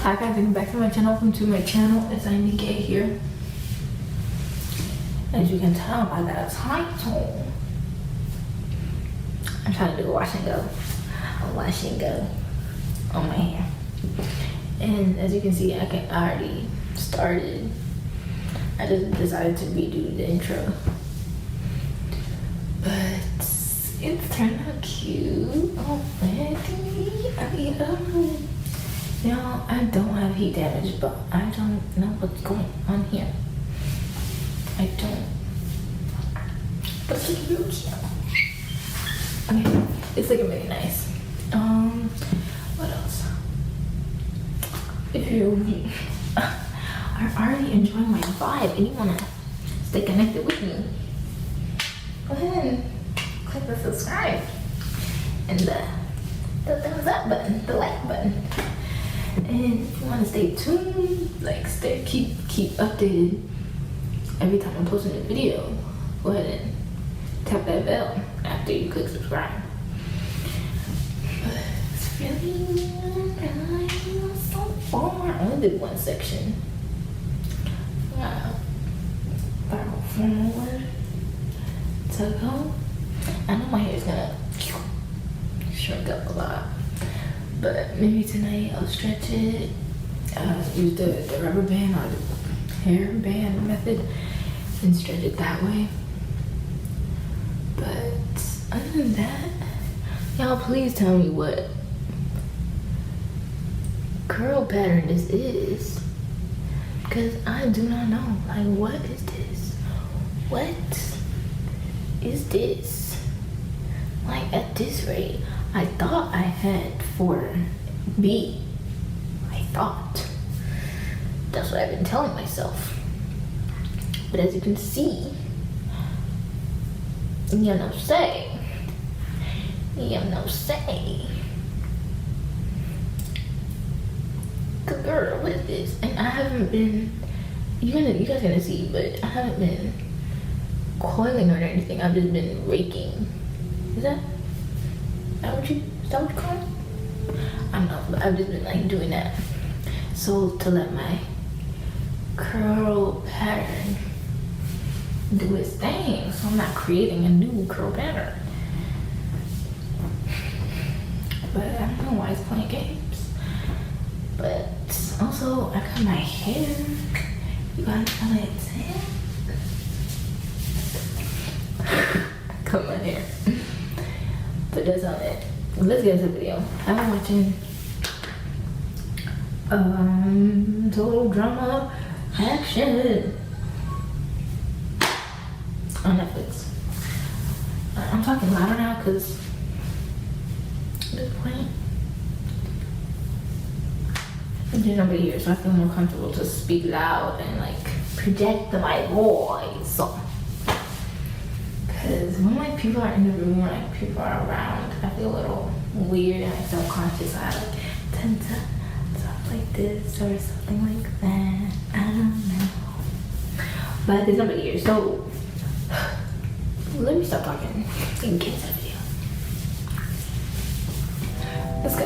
Hi guys, welcome back to my channel. Welcome to my channel. It's Inekayy here. As you can tell by that title, I'm trying to do a wash and go. A wash and go on my hair. And as you can see, I already started. I just decided to redo the intro. But it's turned out cute already. Y'all, I don't have heat damage, but I don't know what's going on here. I don't. But it's looking really cute. Okay, it's looking really nice. What else? If you are already enjoying my vibe and you wanna stay connected with me, go ahead and click the subscribe and the thumbs up button, the like button. And if you want to stay tuned, keep updated every time I'm posting a video, go ahead and tap that bell after you click subscribe. But it's really nice so far. I only did one section. Wow. About 4 more to go. I know my hair is gonna shrink up a lot, but maybe tonight I'll stretch it, use the rubber band or the hair band method and stretch it that way. But other than that, y'all please tell me what curl pattern this is, because I do not know. Like, what is this? What is this? Like, at this rate, I thought I had 4B. I thought. That's what I've been telling myself. But as you can see, you know say. Good girl, what is this? And I haven't been, you guys gonna see, but I haven't been coiling or anything. I've just been raking. Is that what you call it? I don't know, but I've just been doing that. So to let my curl pattern do its thing, so I'm not creating a new curl pattern. But I don't know why it's playing games. But also, I got my hair. You guys know it. I cut my hair. But that's on it. Let's get into the video. I've been watching Total Drama Action on Netflix. I'm talking louder now because at this point it's been over here, so I feel more comfortable to speak loud and project my voice. Because when people are in the room or people are around, I feel a little weird and self-conscious. I tend to talk like this or something like that. I don't know. But there's nobody here, so let me stop talking and get into the video. Let's go.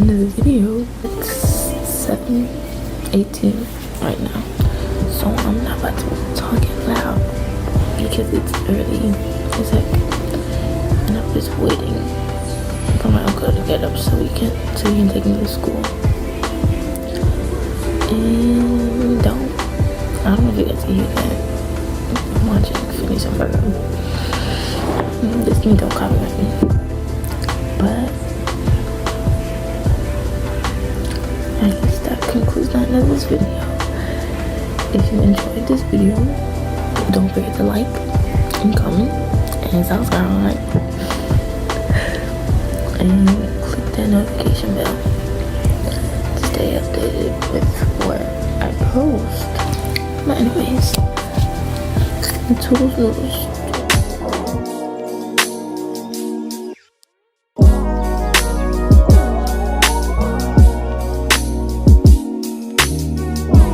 end of the video. It's 7:18 right now, so I'm not about to talk it loud because it's early as heck, and I'm just waiting for my uncle to get up so he can take me to school. And I don't know if you guys can hear that. I'm watching Phineas and Ferb. This game don't copyright me, but I guess that concludes the end of this video. If you enjoyed this video, don't forget to like and comment and subscribe, and click that notification bell to stay updated with what I post. But anyways, Toodles Noodles.